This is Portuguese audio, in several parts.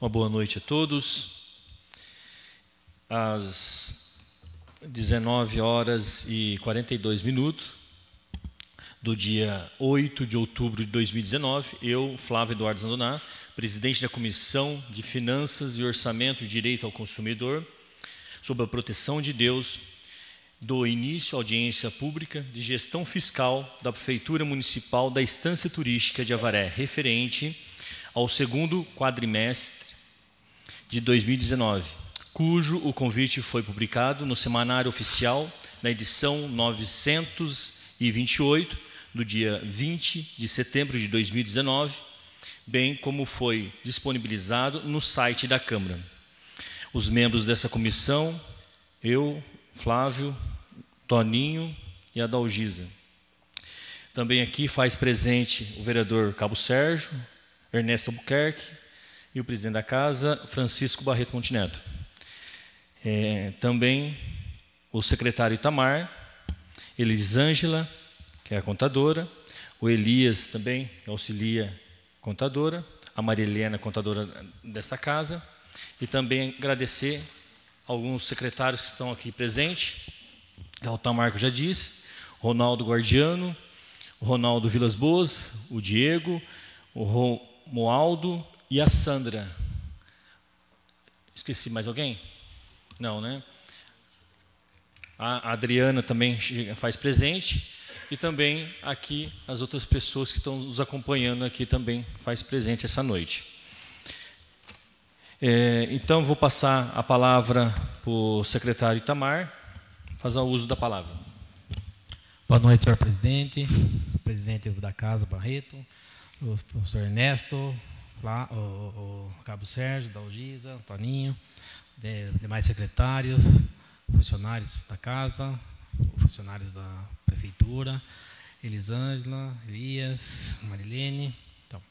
Uma boa noite a todos. Às 19h42 do dia 8 de outubro de 2019, eu, Flávio Eduardo Zandoná, presidente da Comissão de Finanças e Orçamento e Direito ao Consumidor, sob a proteção de Deus, dou início à audiência pública de gestão fiscal da Prefeitura Municipal da Estância Turística de Avaré, referente ao segundo quadrimestre de 2019, cujo o convite foi publicado no Semanário Oficial, na edição 928, do dia 20 de setembro de 2019, bem como foi disponibilizado no site da Câmara. Os membros dessa comissão, eu, Flávio, Toninho e a Dalgisa. Também aqui faz presente o vereador Cabo Sérgio, Ernesto Albuquerque e o presidente da casa, Francisco Barreto Monteneto. Também o secretário Itamar, Elisângela, que é a contadora, o Elias também auxilia contadora, a Marilena, contadora desta casa, e também agradecer alguns secretários que estão aqui presentes, o Altamar, que eu já disse, Ronaldo Guardiano, o Ronaldo Vilas Boas, o Diego, o Romualdo e a Sandra. Esqueci mais alguém? Não, né? A Adriana também faz presente, e também aqui as outras pessoas que estão nos acompanhando aqui também faz presente essa noite. Então, vou passar a palavra para o secretário Itamar, fazer o uso da palavra. Boa noite, senhor presidente, presidente da casa, Barreto, o professor Ernesto, o Cabo Sérgio, Dalgisa, Toninho, demais secretários, funcionários da casa, funcionários da prefeitura, Elisângela, Elias, Marilene. Então,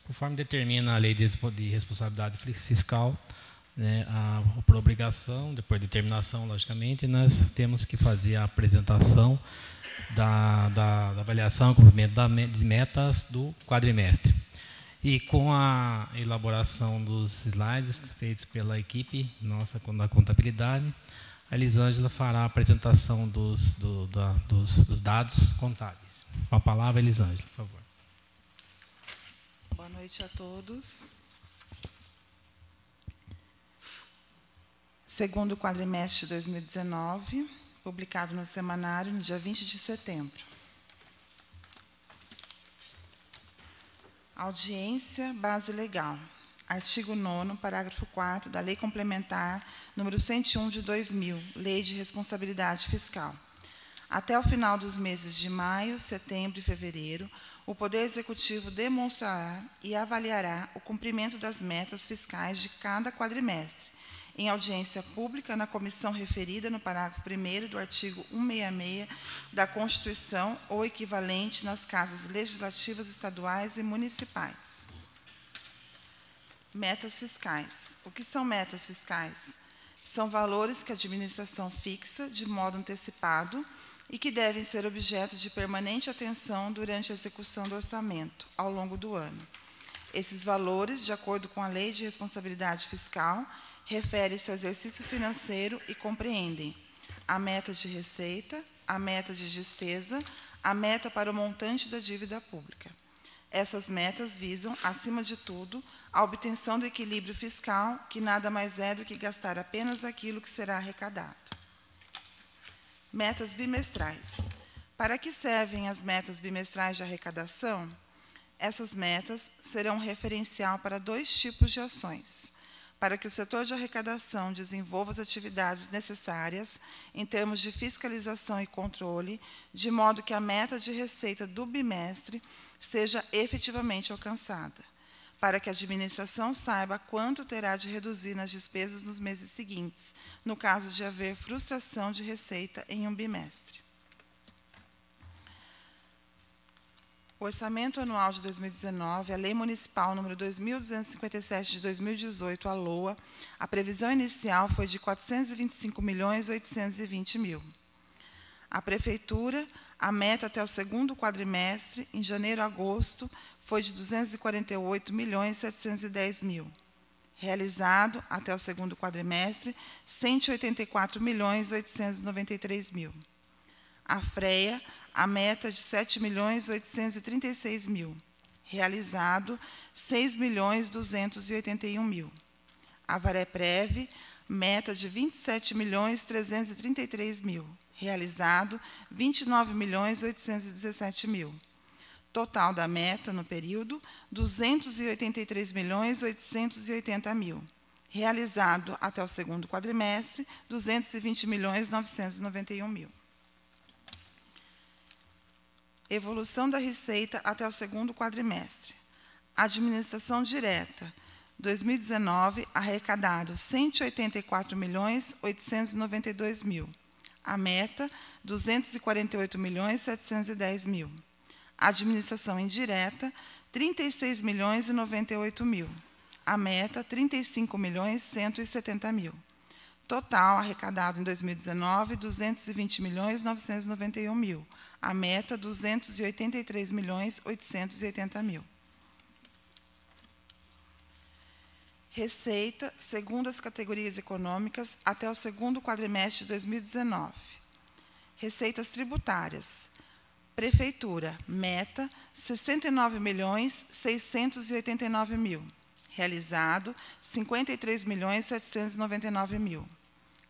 conforme determina a lei de responsabilidade fiscal, né, por obrigação, depois de determinação, logicamente, nós temos que fazer a apresentação da avaliação e cumprimento das metas do quadrimestre. E com a elaboração dos slides feitos pela equipe nossa da contabilidade, a Elisângela fará a apresentação dos dados contábeis. Com a palavra, Elisângela, por favor. Boa noite a todos. Segundo quadrimestre de 2019, publicado no Semanário no dia 20 de setembro. Audiência base legal. Artigo 9º, parágrafo 4º da Lei Complementar número 101 de 2000, Lei de Responsabilidade Fiscal. Até o final dos meses de maio, setembro e fevereiro, o Poder Executivo demonstrará e avaliará o cumprimento das metas fiscais de cada quadrimestre, em audiência pública na comissão referida no parágrafo 1º do artigo 166 da Constituição ou equivalente nas casas legislativas estaduais e municipais. Metas fiscais. O que são metas fiscais? São valores que a administração fixa de modo antecipado e que devem ser objeto de permanente atenção durante a execução do orçamento, ao longo do ano. Esses valores, de acordo com a Lei de Responsabilidade Fiscal, referem-se ao exercício financeiro e compreendem a meta de receita, a meta de despesa, a meta para o montante da dívida pública. Essas metas visam, acima de tudo, a obtenção do equilíbrio fiscal, que nada mais é do que gastar apenas aquilo que será arrecadado. Metas bimestrais. Para que servem as metas bimestrais de arrecadação? Essas metas serão um referencial para dois tipos de ações. Para que o setor de arrecadação desenvolva as atividades necessárias em termos de fiscalização e controle, de modo que a meta de receita do bimestre seja efetivamente alcançada, para que a administração saiba quanto terá de reduzir nas despesas nos meses seguintes, no caso de haver frustração de receita em um bimestre. O Orçamento Anual de 2019, a Lei Municipal número 2.257 de 2018, a LOA, a previsão inicial foi de R$ 425.820.000. A Prefeitura, a meta até o segundo quadrimestre, em janeiro a agosto, foi de R$ 248.710.000. Realizado, até o segundo quadrimestre, R$ 184.893.000. A FREA, a meta de R$ 7.836.000. Realizado, R$ 6.281.000. A VAREPREV, meta de R$ 27.333.000. Realizado, R$ 29.817.000. Total da meta no período, R$ 283.880.000. Realizado até o segundo quadrimestre, R$ 220.991.000. Evolução da receita até o segundo quadrimestre. Administração direta, 2019, arrecadado R$ 184.892.000. A meta, R$ 248.710.000. Administração indireta, R$ 36.098.000. A meta, R$ 35.170.000. Total arrecadado em 2019, R$ 220.991.000. A meta, R$ 283.880.000. Receita, segundo as categorias econômicas, até o segundo quadrimestre de 2019. Receitas tributárias. Prefeitura, meta, R$ 69.689.000. Realizado, R$ 53.799.000.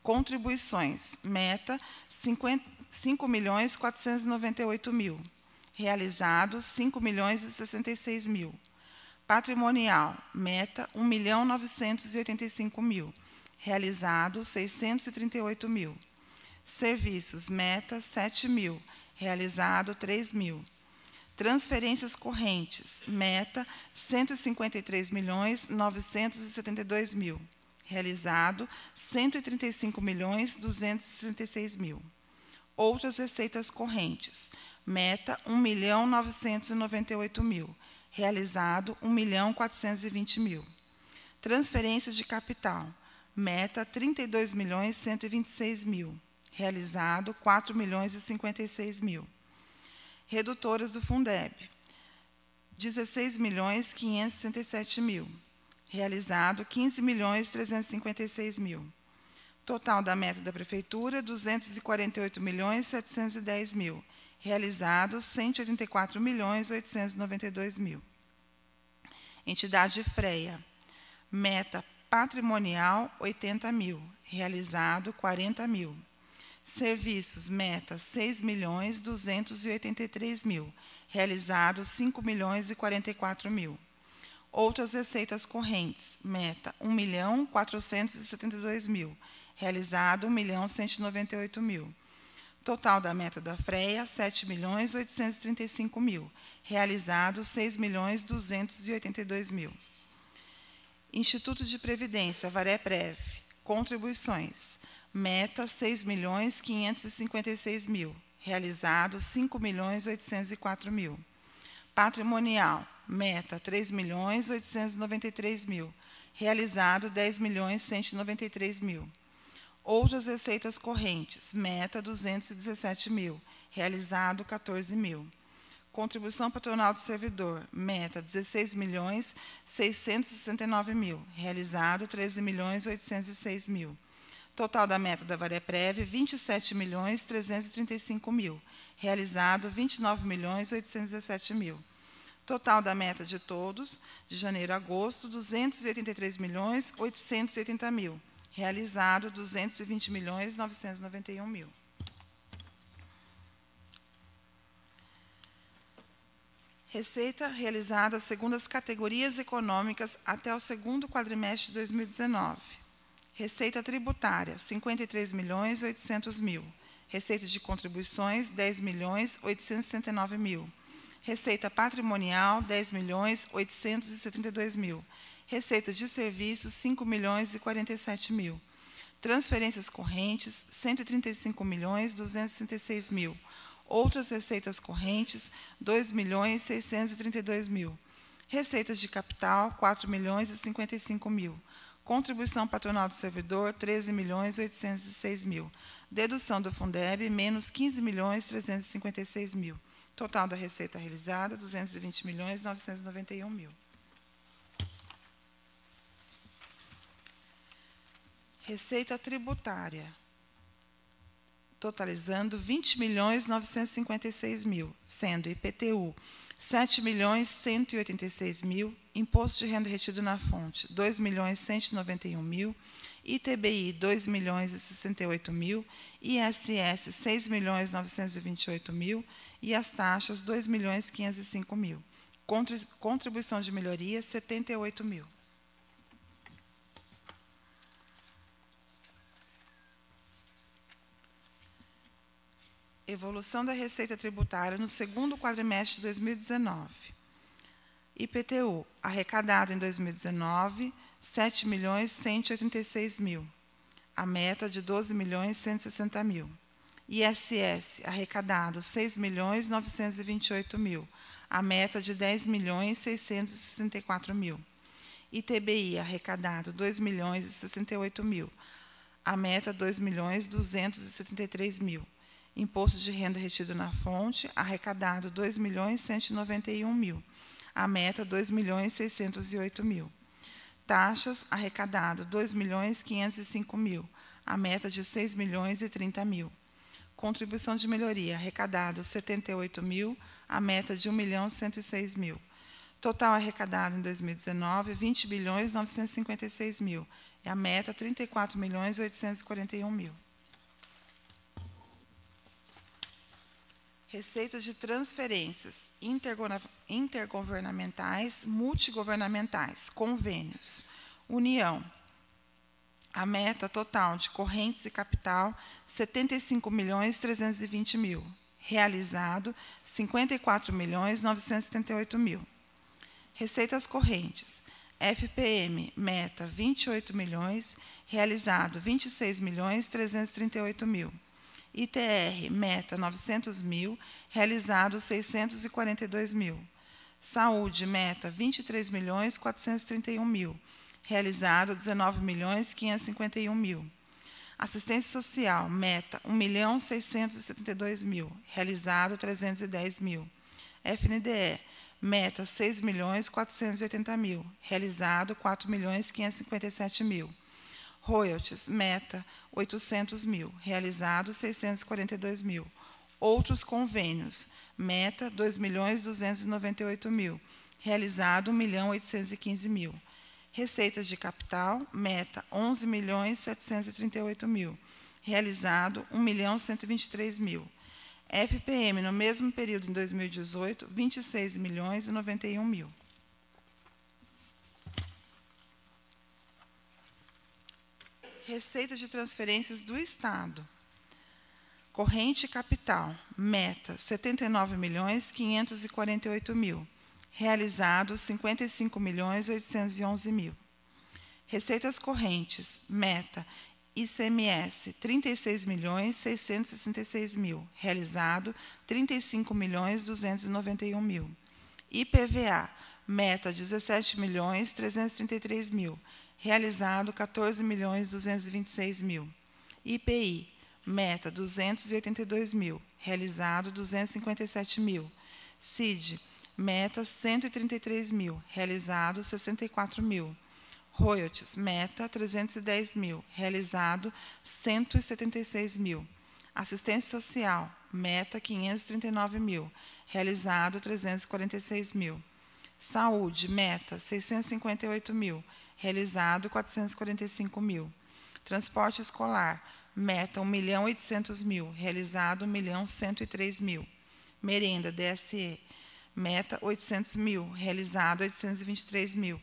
Contribuições, meta, R$ 5.498.000. Realizado, R$ 5.066.000. Patrimonial, meta, R$ 1.985.000. Realizado, R$ 638.000. Serviços, meta, R$ 7.000. Realizado, R$ 3.000. Transferências correntes, meta, R$ 153.972.000. Realizado, R$ 135.266.000. Outras receitas correntes, meta, R$ 1.998.000. Realizado, R$ 1.420.000. Transferências de capital, meta, R$ 32.126.000. Realizado, R$ 4.056.000. Redutoras do Fundeb, R$ 16.567.000. Realizado, R$ 15.356.000. Total da meta da Prefeitura, R$ 248.710.000. Realizado, R$ 184.892.000. Entidade FREA, meta patrimonial, R$ 80.000. Realizado, R$ 40.000. Serviços, meta, R$ 6.283.000. Realizado, R$ 5.044.000. Outras receitas correntes, meta, R$ 1.472.000. Realizado, R$ 1.198.000. Total da meta da FREA, R$ 7.835.000. Realizado, R$ 6.282.000. Instituto de Previdência, VAREPREV, contribuições, meta, R$ 6.556.000. Realizado, R$ 5.804.000. Patrimonial, meta, R$ 3.893.000. Realizado, R$ 10.193.000. Outras receitas correntes, meta, R$ 217.000. Realizado, R$ 14.000. Contribuição patronal do servidor, meta, R$ 16.669.000. Realizado, R$ 13.806.000. Total da meta da VAREPREV, R$ 27.335.000. Realizado, R$ 29.817.000. Total da meta de todos, de janeiro a agosto, R$ 283.880.000. Realizado, R$ 220.991.000. Receita realizada segundo as categorias econômicas até o segundo quadrimestre de 2019. Receita tributária, R$ 53.800.000. Receita de contribuições, R$ 10.869.000. Receita patrimonial, R$ 10.872.000. Receita de serviços, R$ 5.047.000. Transferências correntes, R$ 135.266.000. Outras receitas correntes, R$ 2.632.000. Receitas de capital, R$ 4.055.000. Contribuição patronal do servidor, R$ 13.806.000. Dedução do Fundeb, menos R$ 15.356.000. Total da receita realizada, R$ 220.991.000. Receita tributária, totalizando 20.956.000, sendo IPTU 7.186.000, Imposto de Renda Retido na Fonte 2.191.000, ITBI 2.068.000, ISS 6.928.000 e as taxas 2.505.000. Contribuição de melhoria 78.000. Evolução da receita tributária no segundo quadrimestre de 2019. IPTU, arrecadado em 2019, 7.186.000, a meta de 12.160.000. ISS, arrecadado 6.928.000, a meta de 10.664.000. ITBI, arrecadado 2.068.000, a meta 2.273.000. Imposto de Renda Retido na Fonte, arrecadado 2.191.000, a meta 2.608.000. Taxas, arrecadado 2.505.000, a meta de 6.030.000. Contribuição de melhoria, arrecadado 78.000, a meta de 1.106.000. Total arrecadado em 2019, 20.956.000, e a meta 34.841.000. Receitas de transferências intergovernamentais, multigovernamentais, convênios. União. A meta total de correntes e capital, 75.320.000. Realizado, 54.978.000. Receitas correntes. FPM, meta, 28 milhões. Realizado, 26.338.000. ITR, meta 900.000, realizado 642.000. Saúde, meta 23.431.000, realizado 19.551.000. Assistência social, meta 1.672.000, realizado 310.000. FNDE, meta 6.480.000, realizado 4.557.000. Royalties, meta 800.000, realizado 642.000. Outros convênios, meta 2.298.000, realizado 1.815.000. Receitas de capital, meta 11.738.000, realizado 1.123.000. FPM, no mesmo período em 2018, 26.091.000. Receitas de transferências do Estado. Corrente capital, meta 79.548.000, realizado 55.811.000. Receitas correntes, meta ICMS 36.666.000, realizado 35.291.000. IPVA, meta 17.333.000, realizado 14.226.000. IPI, meta 282.000, realizado 257.000. CID, meta 133.000, realizado 64.000. Royalties, meta 310.000, realizado 176.000. Assistência social, meta 539.000, realizado 346.000. Saúde, meta 658.000, realizado 445.000. Transporte escolar, meta 1.800.000, realizado 1.103.000. Merenda, DSE, meta 800.000, realizado 823.000.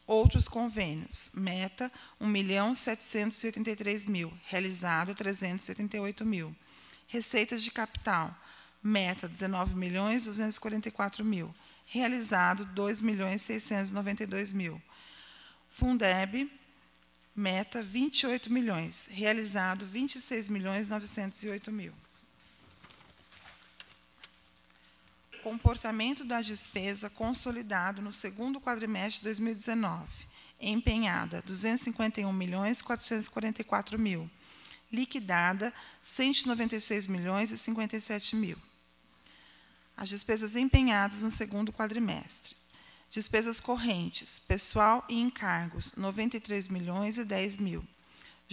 Outros convênios, meta 1.783.000, realizado 388.000. Receitas de capital, meta 19.244.000, realizado 2.692.000. Fundeb, meta 28 milhões, realizado 26.908.000. Comportamento da despesa consolidado no segundo quadrimestre de 2019. Empenhada, 251.444.000. Liquidada, 196.057.000. As despesas empenhadas no segundo quadrimestre. Despesas correntes, pessoal e encargos, 93.010.000.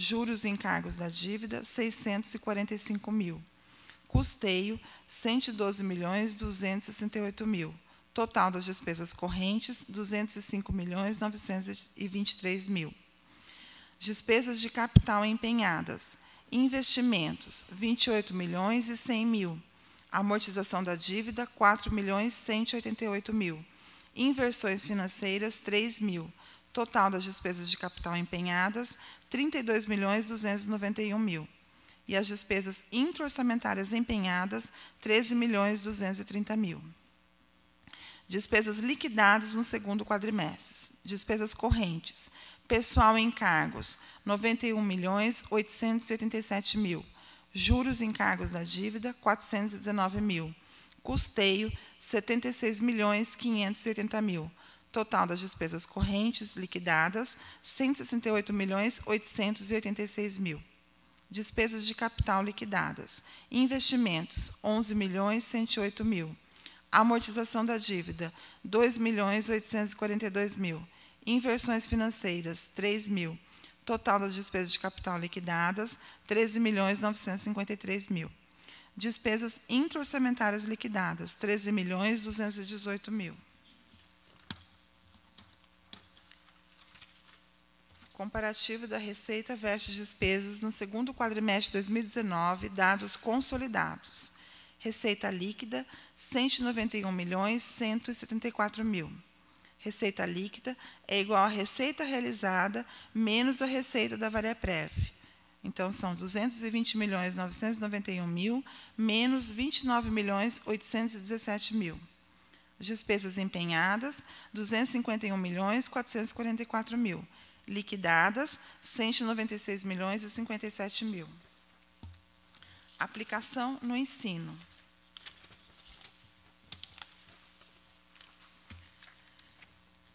Juros e encargos da dívida, 645 mil. Custeio, 112.268 mil. Total das despesas correntes, 205.923 mil. Despesas de capital empenhadas. Investimentos, 28.100 mil. Amortização da dívida, 4.188 mil. Inversões financeiras, 3 mil. Total das despesas de capital empenhadas, 32.291 mil. E as despesas intra-orçamentárias empenhadas, 13.230 mil. Despesas liquidadas no segundo quadrimestre. Despesas correntes. Pessoal e encargos, 91.887 mil. Juros e encargos da dívida, 419 mil. Custeio, 76.580 mil. Total das despesas correntes liquidadas, 168.886 mil. Despesas de capital liquidadas. Investimentos, 11.108 mil. Amortização da dívida, 2.842 mil. Inversões financeiras, 3 mil. Total das despesas de capital liquidadas, 13.953 mil. Despesas intra-orçamentárias liquidadas, 13.218 mil. Comparativo da receita versus despesas no segundo quadrimestre de 2019, dados consolidados. Receita líquida, 191.174 mil. Receita líquida é igual à receita realizada menos a receita da Vareprev. Então, são 220.991 mil menos 29.817 mil. Despesas empenhadas, 251.444 mil. Liquidadas, 196.057 mil. Aplicação no ensino.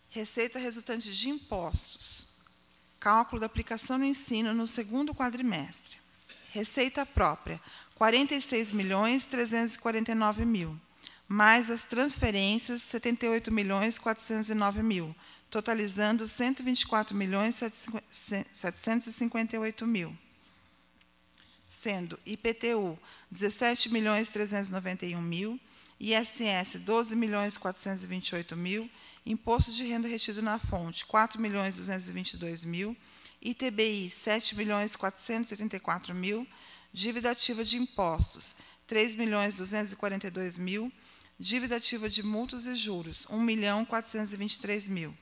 Receita resultante de impostos. Cálculo da aplicação no ensino no segundo quadrimestre. Receita própria, 46.349 mil. Mais as transferências, 78.409 mil. Totalizando 124.758 mil. Sendo IPTU, 17.391 mil. ISS, 12.428 mil. Imposto de renda retido na fonte, 4.222 mil. ITBI, 7.484 mil. Dívida ativa de impostos, 3.242 mil. Dívida ativa de multas e juros, 1.423 mil.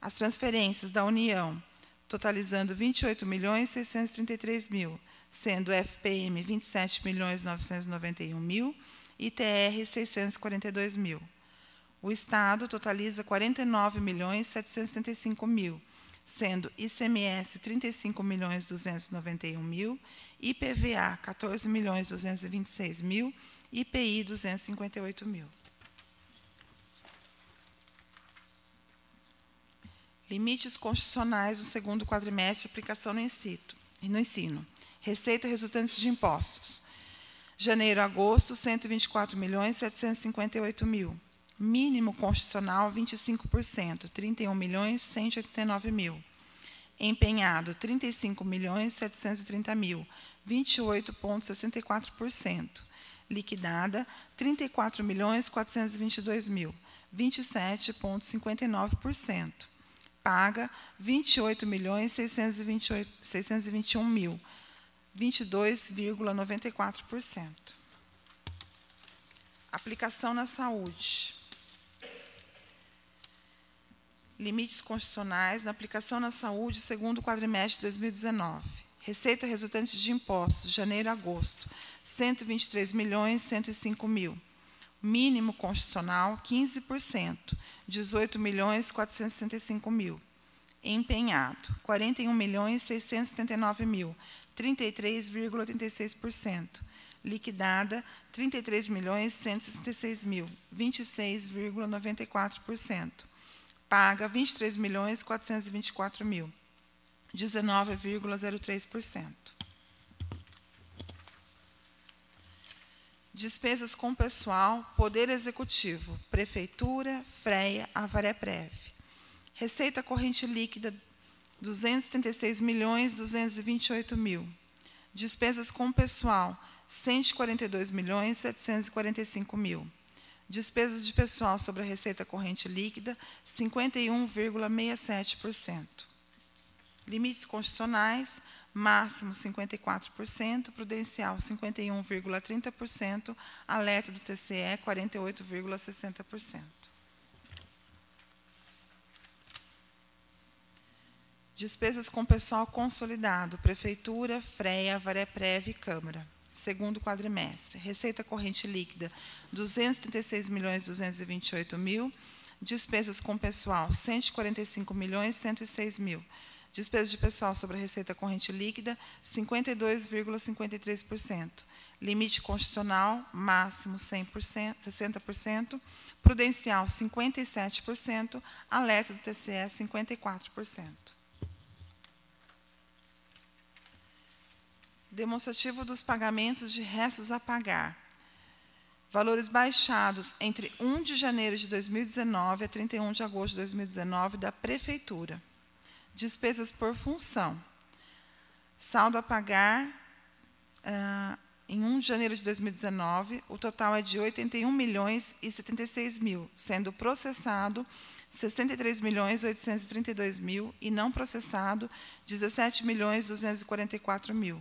As transferências da União, totalizando 28.633 mil, sendo FPM 27.991 mil e TR 642 mil. O Estado totaliza 49.775 mil, sendo ICMS 35.291 mil, IPVA 14.226 mil, IPI 258 mil. Limites constitucionais no segundo quadrimestre de aplicação no ensino. Receita resultante de impostos. Janeiro a agosto, 124.758 mil. Mínimo constitucional, 25%, 31.189 mil. Empenhado, 35.730 mil, 28,64%. Liquidada, 34.422 mil, 27,59%. Paga, 28.621 mil, 22,94%. Aplicação na saúde. Limites constitucionais na aplicação na saúde segundo quadrimestre de 2019. Receita resultante de impostos, janeiro a agosto, 123.105 mil. Mínimo constitucional, 15%, 18.465 mil. Empenhado, 41.679 mil, 33,86%. Liquidada, 33.166 mil, 26,94%. Paga, 23.424 mil, 19,03%. Despesas com pessoal, Poder Executivo, Prefeitura, FREA, Avareprev. Receita corrente líquida 236.228.000. Despesas com pessoal, 142.745.000. Despesas de pessoal sobre a receita corrente líquida, 51,67%. Limites constitucionais, máximo 54%, prudencial 51,30%, alerta do TCE 48,60%. Despesas com pessoal consolidado, Prefeitura, FREA, Vareprev e Câmara. Segundo quadrimestre, receita corrente líquida, 236.228.000, despesas com pessoal, 145.106.000. Despesas de pessoal sobre a receita corrente líquida, 52,53%. Limite constitucional, máximo 100%, 60%. Prudencial, 57%. Alerta do TCE, 54%. Demonstrativo dos pagamentos de restos a pagar. Valores baixados entre 1 de janeiro de 2019 a 31 de agosto de 2019 da Prefeitura. Despesas por função. Saldo a pagar em 1 de janeiro de 2019, o total é de 81.076.000, sendo processado 63.832.000 e não processado 17.244.000.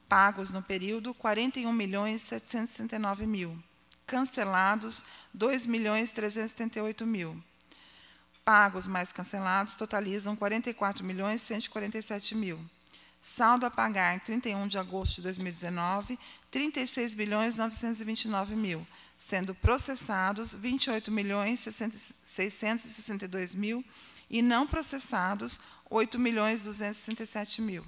Pagos no período 41.769.000. Cancelados 2.378.000. Pagos mais cancelados totalizam 44.147.000. Saldo a pagar em 31 de agosto de 2019, 36.929.000, sendo processados 28.662.000 e não processados 8.267.000.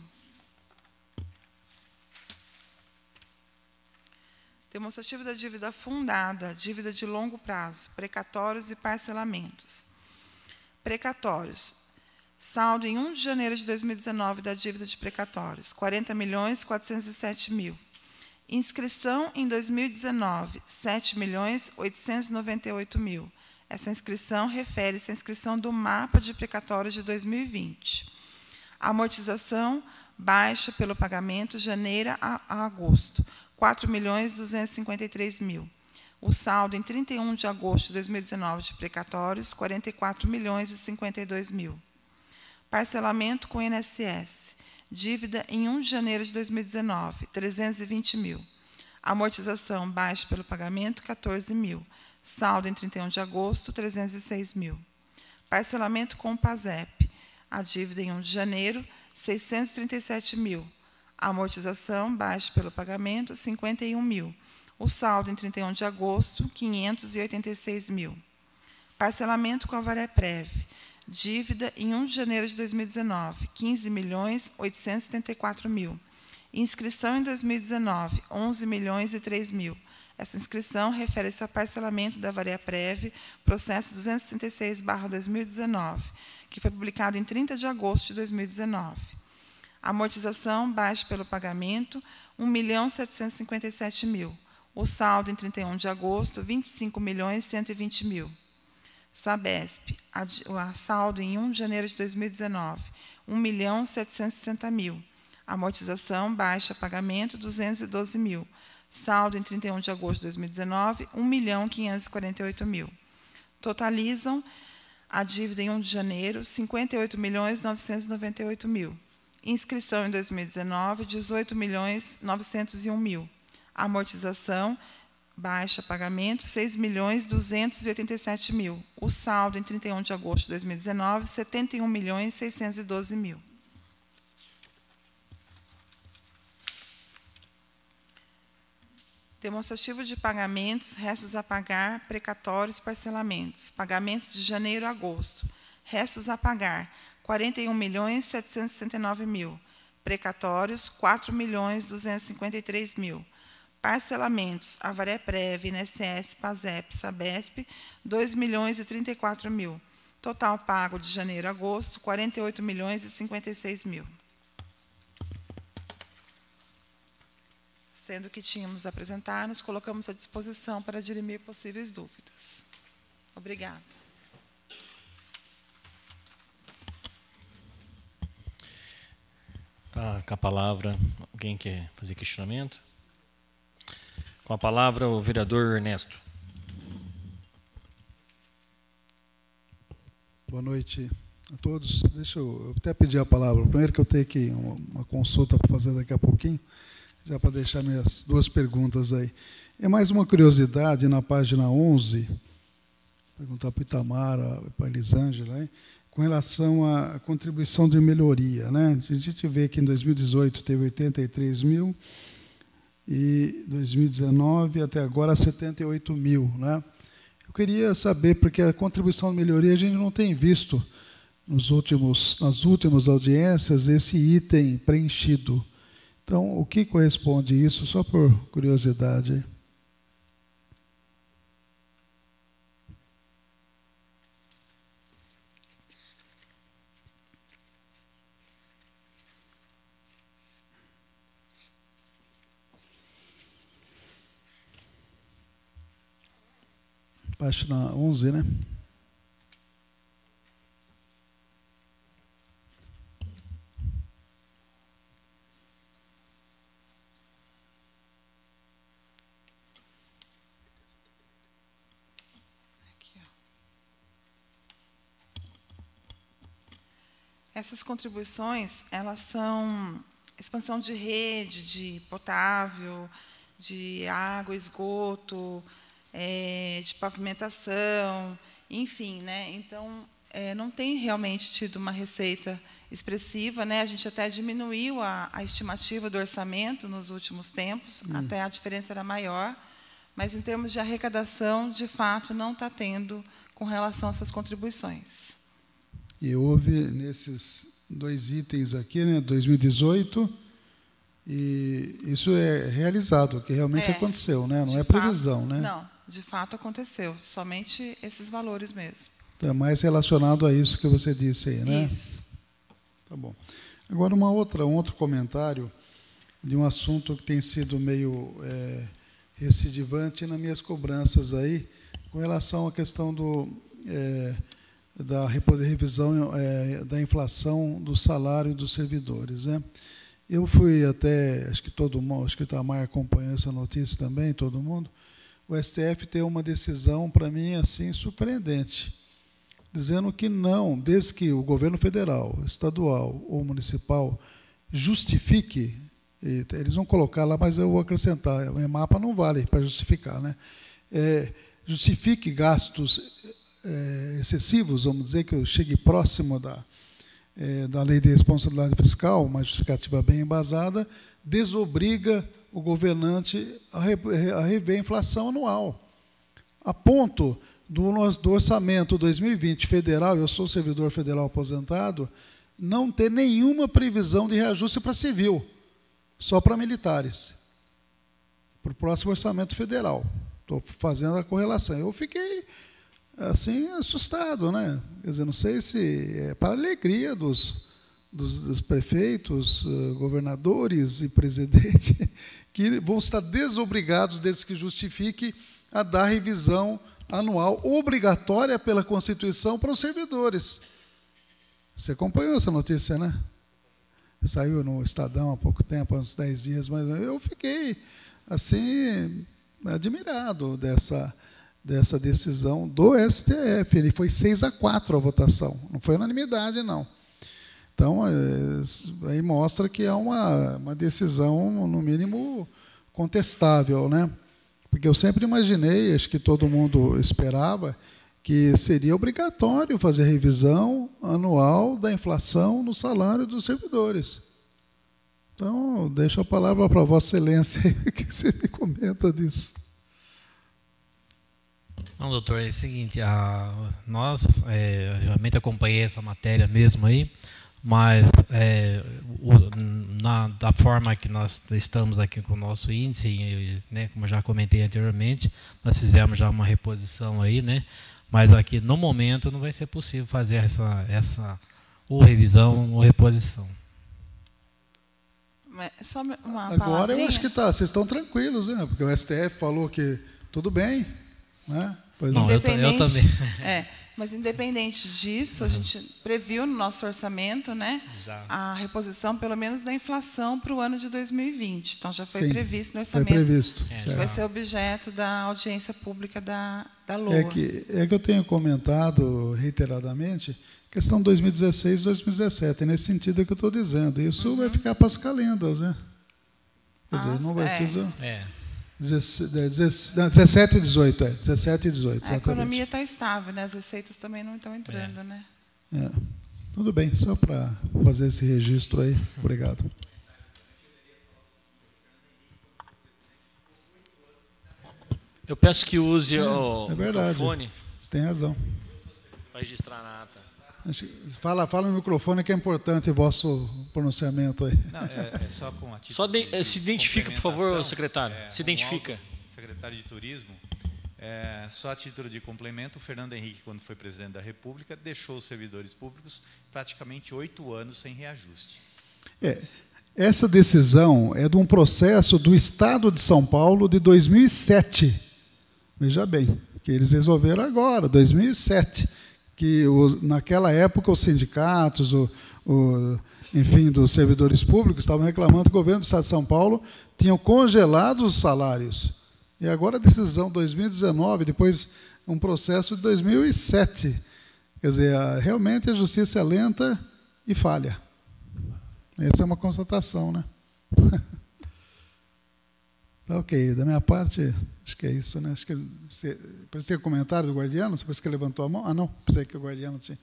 Demonstrativo da dívida fundada, dívida de longo prazo, precatórios e parcelamentos. Precatórios. Saldo em 1 de janeiro de 2019 da dívida de precatórios, 40.407.000. Inscrição em 2019, 7.898.000. Essa inscrição refere-se à inscrição do mapa de precatórios de 2020. Amortização baixa pelo pagamento janeiro a agosto, 4.253.000. O saldo em 31 de agosto de 2019 de precatórios, 44.052.000. Parcelamento com INSS. Dívida em 1 de janeiro de 2019, 320.000. Amortização baixa pelo pagamento, 14.000. Saldo em 31 de agosto, 306.000. Parcelamento com PASEP. A dívida em 1 de janeiro, 637.000. Amortização baixa pelo pagamento, 51.000. O saldo em 31 de agosto, 586.000. Parcelamento com a Vareprev. Dívida em 1 de janeiro de 2019, 15.874.000. Inscrição em 2019, 11.003.000. Essa inscrição refere-se ao parcelamento da Vareprev, processo 266/2019, que foi publicado em 30 de agosto de 2019. Amortização baixa pelo pagamento, 1.757.000. O saldo em 31 de agosto, 25.120.000. Sabesp, a saldo em 1 de janeiro de 2019, 1.760.000. Amortização baixa pagamento, 212.000. Saldo em 31 de agosto de 2019, 1.548.000. Totalizam a dívida em 1 de janeiro, 58.998.000. Inscrição em 2019, 18.901.000. Amortização baixa pagamento, 6.287.000. O saldo em 31 de agosto de 2019, 71.612.000. Demonstrativo de pagamentos, restos a pagar, precatórios, parcelamentos. Pagamentos de janeiro a agosto. Restos a pagar, 41.769.000. Precatórios, 4.253.000. Parcelamentos, a Vareprev, INSS, PASEP, Sabesp, 2.034.000. Total pago de janeiro a agosto, 48.056.000. Sendo que tínhamos a apresentar, nos colocamos à disposição para dirimir possíveis dúvidas. Obrigada. Tá com a palavra, alguém quer fazer questionamento? Com a palavra, o vereador Ernesto. Boa noite a todos. Deixa eu até pedir a palavra. Primeiro que eu tenho aqui uma consulta para fazer daqui a pouquinho, já para deixar minhas duas perguntas aí. É mais uma curiosidade na página 11, perguntar para o Itamar, para a Elisângela, hein, com relação à contribuição de melhoria, né? A gente vê que em 2018 teve 83 mil e 2019 até agora 78 mil, né? Eu queria saber, porque a contribuição de melhoria a gente não tem visto nas últimas audiências esse item preenchido. Então, o que corresponde a isso, só por curiosidade? Página 11, né? Essas contribuições, elas são expansão de rede, de potável, de água, esgoto, de pavimentação, enfim, né? Então, não tem realmente tido uma receita expressiva, né? A gente até diminuiu a estimativa do orçamento nos últimos tempos, até a diferença era maior, mas em termos de arrecadação, de fato, não está tendo com relação a essas contribuições. E houve nesses dois itens aqui, né, 2018, e isso é realizado, que realmente aconteceu, né? Não é previsão, fato, né? Não, de fato aconteceu, somente esses valores mesmo. Então, é mais relacionado a isso que você disse aí, né? Isso. Tá bom. Agora, um outro comentário de um assunto que tem sido meio recidivante nas minhas cobranças aí, com relação à questão da revisão da inflação do salário dos servidores, né? Eu fui até, acho que o Itamar acompanhou essa notícia também, todo mundo. O STF tem uma decisão, para mim, assim, surpreendente, dizendo que não, desde que o governo federal, estadual ou municipal justifique, eles vão colocar lá, mas eu vou acrescentar, o EMAPA não vale para justificar, né? Justifique gastos excessivos, vamos dizer, que eu chegue próximo da lei de responsabilidade fiscal, uma justificativa bem embasada, desobriga o governante a rever a inflação anual. A ponto do orçamento 2020 federal, eu sou servidor federal aposentado, não ter nenhuma previsão de reajuste para civil, só para militares, para o próximo orçamento federal. Estou fazendo a correlação. Eu fiquei assim, assustado, né? Quer dizer, não sei se é para a alegria dos prefeitos, governadores e presidente, que vão estar desobrigados, desde que justifique, a dar revisão anual obrigatória pela Constituição para os servidores. Você acompanhou essa notícia, né? Saiu no Estadão há pouco tempo, há uns 10 dias, mas eu fiquei, assim, admirado dessa decisão do STF. Ele foi 6-4 a votação, não foi unanimidade, não. Então, aí mostra que é uma decisão, no mínimo, contestável, né? Porque eu sempre imaginei, acho que todo mundo esperava, que seria obrigatório fazer revisão anual da inflação no salário dos servidores. Então, eu deixo a palavra para Vossa Excelência, que você me comenta disso. Não, doutor, é o seguinte, nós realmente acompanhei essa matéria mesmo aí, mas da forma que nós estamos aqui com o nosso índice, né, como eu já comentei anteriormente, nós fizemos já uma reposição aí, né, mas aqui no momento não vai ser possível fazer essa ou revisão ou reposição. Só uma Agora eu acho que vocês estão tranquilos, né? Porque o STF falou que tudo bem, né? Pois não, eu também. Mas, independente disso, a gente previu no nosso orçamento, né, a reposição, pelo menos, da inflação para o ano de 2020. Então, já foi previsto no orçamento. Foi previsto. Que vai ser objeto da audiência pública da LOA. É que eu tenho comentado reiteradamente questão 2016 e 2017. É nesse sentido que eu estou dizendo. Isso vai ficar para as calendas, né? Quer dizer, não vai ser... 17 e 18, 17 e 18. A economia está estável, né? As receitas também não estão entrando, né? Tudo bem, só para fazer esse registro aí. Obrigado. Eu peço que use o microfone. Você tem razão. Para registrar na ata. Fala no microfone que é importante o vosso pronunciamento aí. Não, é só com a Só se identifica, por favor, secretário. Se identifica. Secretário de Turismo. Só a título de complemento, o Fernando Henrique, quando foi presidente da República, deixou os servidores públicos praticamente 8 anos sem reajuste. Essa decisão é de um processo do Estado de São Paulo de 2007. Veja bem, que eles resolveram agora, 2007. Que naquela época os sindicatos, enfim, dos servidores públicos estavam reclamando que o governo do Estado de São Paulo tinha congelado os salários. E agora a decisão 2019, depois um processo de 2007. Quer dizer, realmente a justiça é lenta e falha. Essa é uma constatação, né? Tá ok, da minha parte, acho que é isso, né? Acho que parece ter comentário do Guardiano, você parece que levantou a mão. Ah, não, pensei que o Guardiano tinha.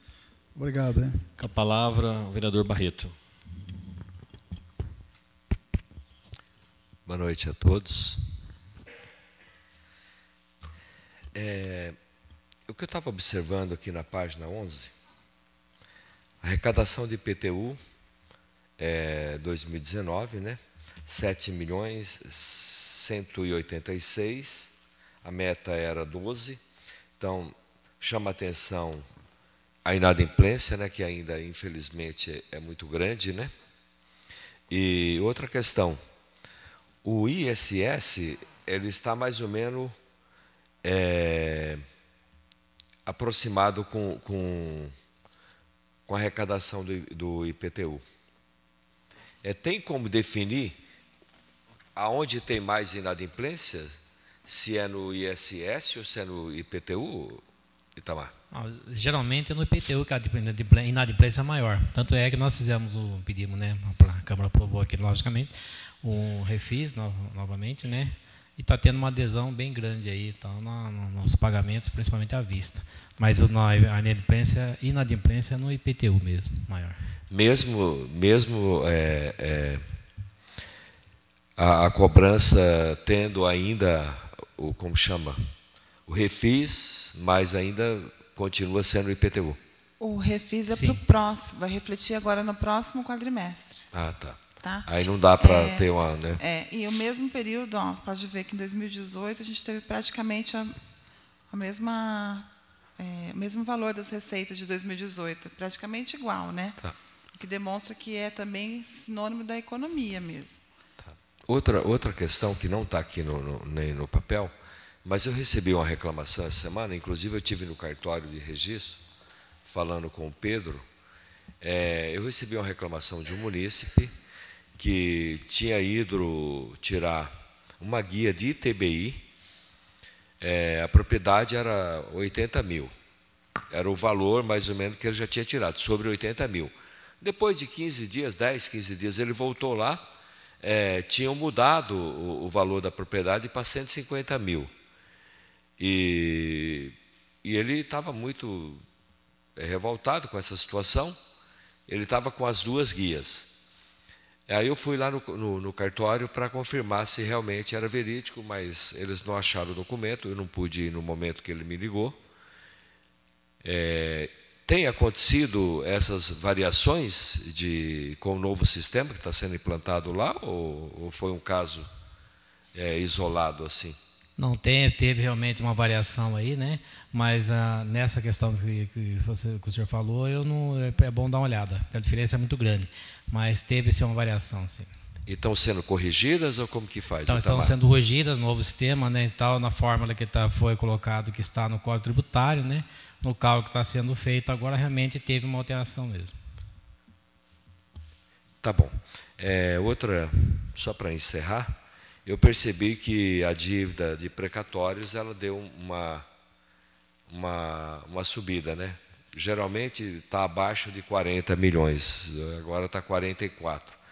Obrigado. Hein? Com a palavra, o vereador Barreto. Boa noite a todos. O que eu estava observando aqui na página 11, a arrecadação de IPTU 2019, né? 7.186.000, a meta era 12, então chama a atenção a inadimplência, né, que ainda infelizmente é muito grande, né? E outra questão, o ISS ele está mais ou menos aproximado com a arrecadação do IPTU. Tem como definir aonde tem mais inadimplência, se é no ISS ou se é no IPTU, Itamar? Geralmente é no IPTU que a inadimplência é maior. Tanto é que nós fizemos pedimos, né? A Câmara aprovou aqui, logicamente, um refis novamente, né? E está tendo uma adesão bem grande aí, então, nos pagamentos, principalmente à vista. Mas a inadimplência é no IPTU mesmo, maior. Mesmo a cobrança tendo ainda como chama? O refis, mas ainda continua sendo o IPTU. O refis é para o próximo, vai refletir agora no próximo quadrimestre. Ah, tá. Tá? Aí não dá para ter uma... Né? E o mesmo período, pode ver que em 2018 a gente teve praticamente o mesmo valor das receitas de 2018, praticamente igual, né? Tá. O que demonstra que é também sinônimo da economia mesmo. Tá. Outra questão que não está aqui nem no papel, mas eu recebi uma reclamação essa semana, inclusive eu estive no cartório de registro, falando com o Pedro, eu recebi uma reclamação de um munícipe que tinha ido tirar uma guia de ITBI, a propriedade era 80 mil, era o valor mais ou menos que ele já tinha tirado, sobre 80 mil. Depois de 15 dias, 10, 15 dias, ele voltou lá, tinham mudado o valor da propriedade para 150 mil. E ele estava muito revoltado com essa situação, ele estava com as duas guias. Aí eu fui lá no cartório para confirmar se realmente era verídico, mas eles não acharam o documento, eu não pude ir no momento que ele me ligou. Tem acontecido essas variações com o novo sistema que está sendo implantado lá, ou foi um caso isolado assim? Não, teve realmente uma variação aí, né? Mas nessa questão que o senhor falou, é bom dar uma olhada, a diferença é muito grande. Mas teve sim uma variação, sim. E estão sendo corrigidas ou como que faz? Então, estão sendo corrigidas no novo sistema, né? Tal, na fórmula que foi colocado, que está no Código Tributário, né? no cálculo que está sendo feito agora, realmente teve uma alteração mesmo. Tá bom. Outra, só para encerrar, eu percebi que a dívida de precatórios ela deu uma subida, né? Geralmente está abaixo de 40 milhões, agora está 44.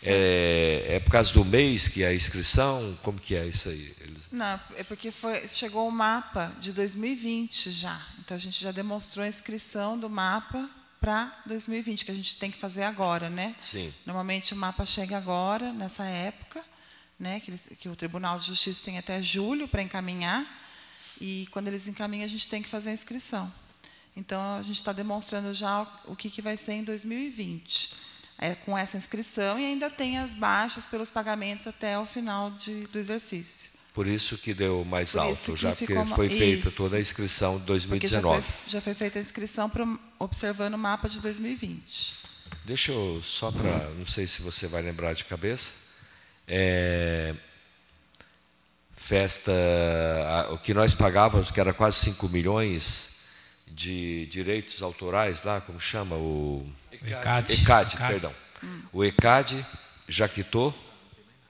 É por causa do mês que é a inscrição? Como que é isso aí? Não, é porque chegou o mapa de 2020 já. Então, a gente já demonstrou a inscrição do mapa para 2020, que a gente tem que fazer agora, né? Sim. Normalmente, o mapa chega agora, nessa época, né? Que o Tribunal de Justiça tem até julho para encaminhar. E, quando eles encaminham, a gente tem que fazer a inscrição. Então, a gente está demonstrando já o que vai ser em 2020. Com essa inscrição, e ainda tem as baixas pelos pagamentos até o final do exercício. Por isso que deu mais alto, já porque ficou, foi feita toda a inscrição de 2019. Porque já foi feita a inscrição observando o mapa de 2020. Deixa eu, só para, não sei se você vai lembrar de cabeça, festa, o que nós pagávamos, que era quase 5 milhões de direitos autorais lá, como chama? O ECAD, perdão. O ECAD já quitou?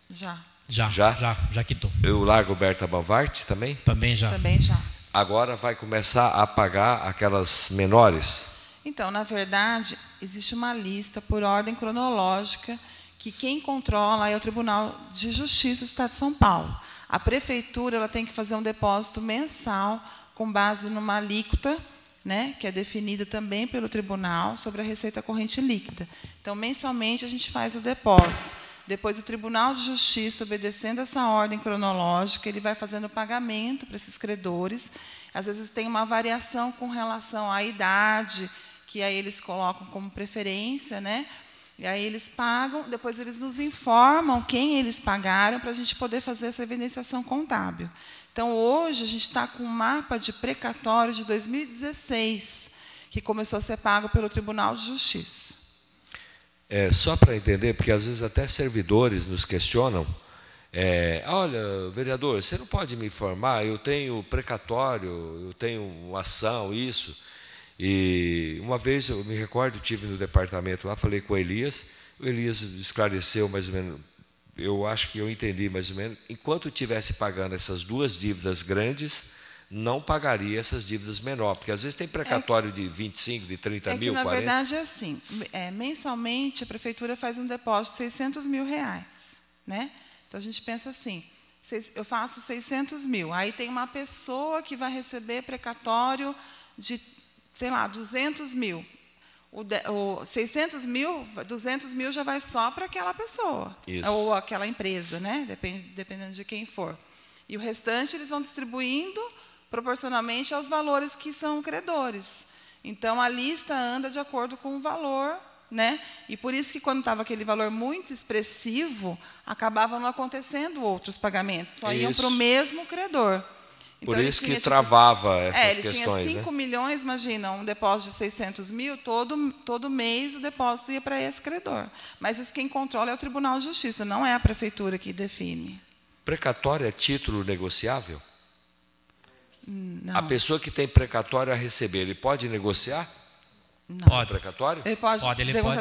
Já quitou. E o Largo Berta Bavart também? Também já. Agora vai começar a pagar aquelas menores? Então, na verdade, existe uma lista por ordem cronológica que quem controla é o Tribunal de Justiça do Estado de São Paulo. A prefeitura ela tem que fazer um depósito mensal com base numa alíquota, né, que é definida também pelo tribunal sobre a receita corrente líquida. Então, mensalmente, a gente faz o depósito. Depois, o Tribunal de Justiça, obedecendo essa ordem cronológica, ele vai fazendo o pagamento para esses credores. Às vezes, tem uma variação com relação à idade, que aí eles colocam como preferência, né? E aí eles pagam, depois eles nos informam quem eles pagaram para a gente poder fazer essa evidenciação contábil. Então, hoje, a gente está com um mapa de precatórios de 2016, que começou a ser pago pelo Tribunal de Justiça. Só para entender, porque às vezes até servidores nos questionam, olha, vereador, você não pode me informar, eu tenho precatório, eu tenho uma ação, isso. E uma vez, eu me recordo, estive no departamento lá, falei com o Elias esclareceu mais ou menos. Eu acho que eu entendi mais ou menos. Enquanto estivesse pagando essas duas dívidas grandes, não pagaria essas dívidas menores, porque às vezes tem precatório de 25, de 30 mil, 40. Na verdade, é assim, mensalmente a prefeitura faz um depósito de 600 mil reais. Né? Então, a gente pensa assim, eu faço 600 mil, aí tem uma pessoa que vai receber precatório de, sei lá, 200 mil. O 600 mil, 200 mil já vai só para aquela pessoa. Isso. Ou aquela empresa, né? Dependendo de quem for. E o restante eles vão distribuindo proporcionalmente aos valores que são credores. Então, a lista anda de acordo com o valor, né? E por isso que, quando estava aquele valor muito expressivo, acabavam não acontecendo outros pagamentos, só iam para o mesmo credor. Por Então, isso que travava essas questões. Ele tinha 5 milhões, imagina, um depósito de 600 mil, todo mês o depósito ia para esse credor. Mas isso quem controla é o Tribunal de Justiça, não é a prefeitura que define. Precatório é título negociável? Não. A pessoa que tem precatório a receber, ele pode negociar? Não. Pode. Precatório? Ele pode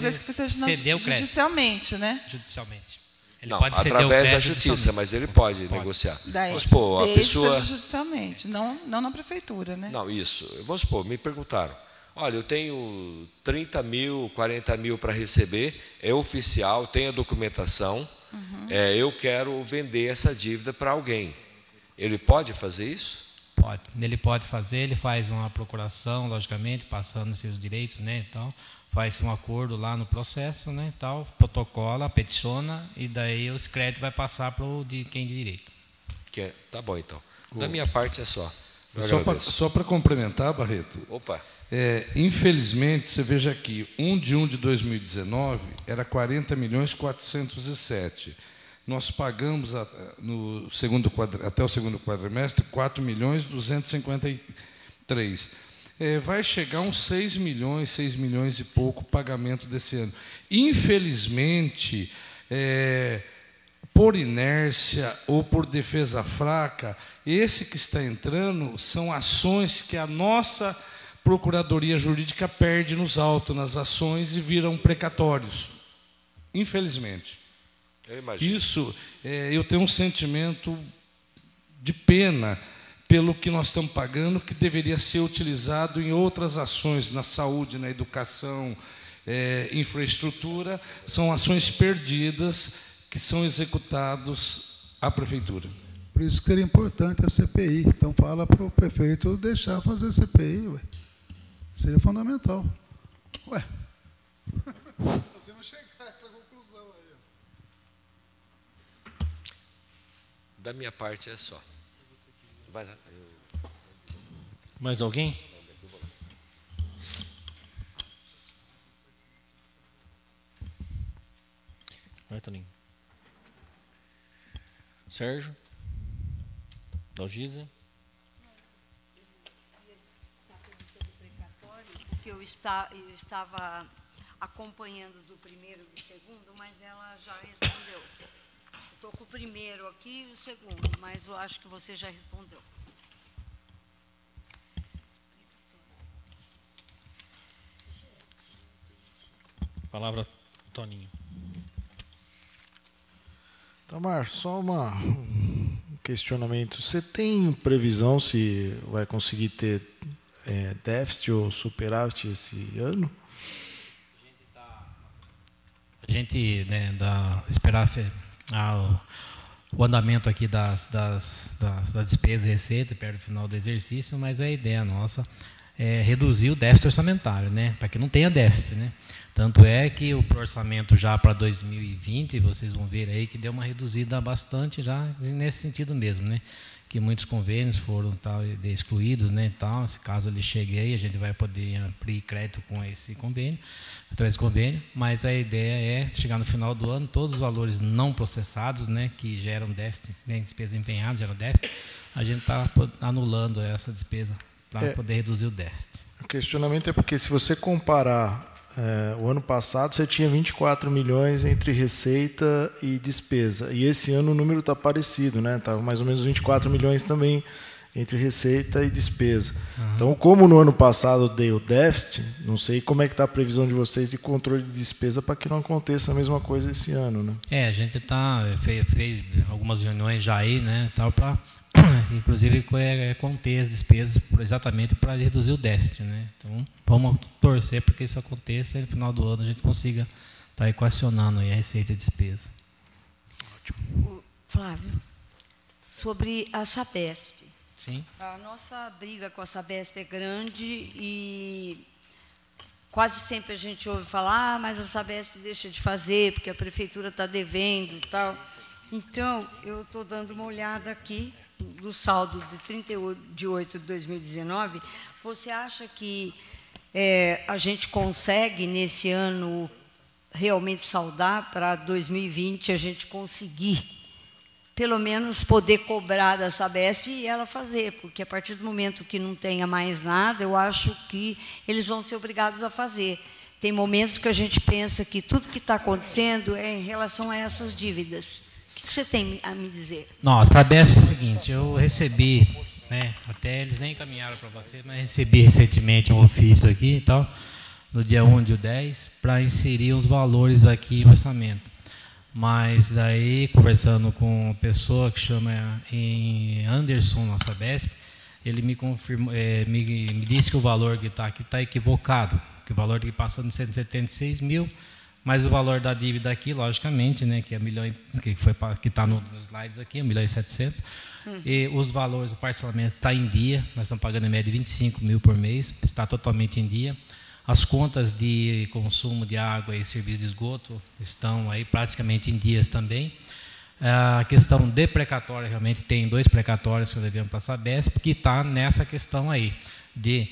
desde que seja judicialmente, né? Judicialmente. Ele não, pode ceder através o da crédito justiça, mas ele pode negociar. Vamos supor, a pessoa... seja judicialmente, não na prefeitura, né? Não, isso. Vamos supor, me perguntaram, olha, eu tenho 30 mil, 40 mil para receber, é oficial, tem a documentação, eu quero vender essa dívida para alguém. Ele pode fazer isso? Pode. Ele pode fazer, ele faz uma procuração, logicamente, passando seus direitos, né, então, faz um acordo lá no processo, né, tal, protocola, peticiona, e daí os créditos vai passar para o de quem de direito. Tá bom, então. Da minha parte é só. Só para complementar, Barreto. Opa. Infelizmente, você veja aqui, 1 de 1 de 2019 era 40.407.000. Nós pagamos até o segundo quadrimestre 4.253.000. Vai chegar uns 6 milhões e pouco pagamento desse ano. Infelizmente, por inércia ou por defesa fraca, esse que está entrando são ações que a nossa procuradoria jurídica perde nos autos, nas ações, e viram precatórios. Infelizmente. Eu imagino. Isso, eu tenho um sentimento de pena pelo que nós estamos pagando, que deveria ser utilizado em outras ações, na saúde, na educação, infraestrutura. São ações perdidas que são executadas à prefeitura. Por isso que seria importante a CPI. Então fala para o prefeito deixar fazer a CPI, ué. Seria fundamental. Ué. Nós vamos chegar a essa conclusão aí. Da minha parte é só. Vai lá. Mais alguém? Vai, Toninho. Sérgio? Dalgisa? Porque eu estava acompanhando do primeiro e do segundo, mas ela já respondeu. Estou com o primeiro aqui e o segundo, mas eu acho que você já respondeu. Palavra, Toninho. Tamar, só um questionamento. Você tem previsão se vai conseguir ter déficit ou superávit esse ano? A gente esperar o andamento aqui da despesa e receita perto do final do exercício, mas a ideia nossa é reduzir o déficit orçamentário, né, para que não tenha déficit, né? Tanto é que o orçamento já para 2020, vocês vão ver aí que deu uma reduzida bastante já nesse sentido mesmo, né? Que muitos convênios foram excluídos, né? Então, se caso ele chegue aí, a gente vai poder abrir crédito com esse convênio, através do convênio, mas a ideia é chegar no final do ano, todos os valores não processados, né, que geram déficit, né, despesa empenhada, geram déficit, a gente está anulando essa despesa para poder reduzir o déficit. O questionamento é porque se você comparar o ano passado você tinha 24 milhões entre receita e despesa. E esse ano o número está parecido, né? Estava mais ou menos 24 milhões também entre receita e despesa. Uhum. Então, como no ano passado deu déficit, não sei como é que está a previsão de vocês de controle de despesa para que não aconteça a mesma coisa esse ano, né? A gente fez algumas reuniões já aí, né? Para inclusive conter as despesas exatamente para reduzir o déficit, né? Então vamos torcer para que isso aconteça e no final do ano a gente consiga estar equacionando aí a receita e a despesa. Ótimo. Flávio, sobre a Sabesp. Sim. A nossa briga com a Sabesp é grande e quase sempre a gente ouve falar, mas a Sabesp deixa de fazer porque a prefeitura está devendo e tal. Então, eu estou dando uma olhada aqui do saldo de 38 de 2019, você acha que a gente consegue, nesse ano, realmente saldar para 2020, a gente conseguir, pelo menos, poder cobrar da Sabesp e ela fazer? Porque, a partir do momento que não tenha mais nada, eu acho que eles vão ser obrigados a fazer. Tem momentos que a gente pensa que tudo que está acontecendo é em relação a essas dívidas. O que você tem a me dizer? Não, a Sabesp é o seguinte, eu recebi, né, até eles nem encaminharam para você, mas recebi recentemente um ofício aqui e tal, no dia 1 de 10, para inserir os valores aqui no orçamento. Mas daí, conversando com uma pessoa que chama Anderson, na Sabesp, ele me confirmou, me disse que o valor que está aqui está equivocado, que o valor que passou de 176 mil, mas o valor da dívida aqui, logicamente, né, que é que está nos slides aqui, é 1.700.000, e os valores do parcelamento está em dia, nós estamos pagando em média 25 mil por mês, está totalmente em dia. As contas de consumo de água e serviço de esgoto estão aí praticamente em dias também. A questão de precatória, realmente tem 2 precatórios que devemos para a Sabesp, que está nessa questão aí, de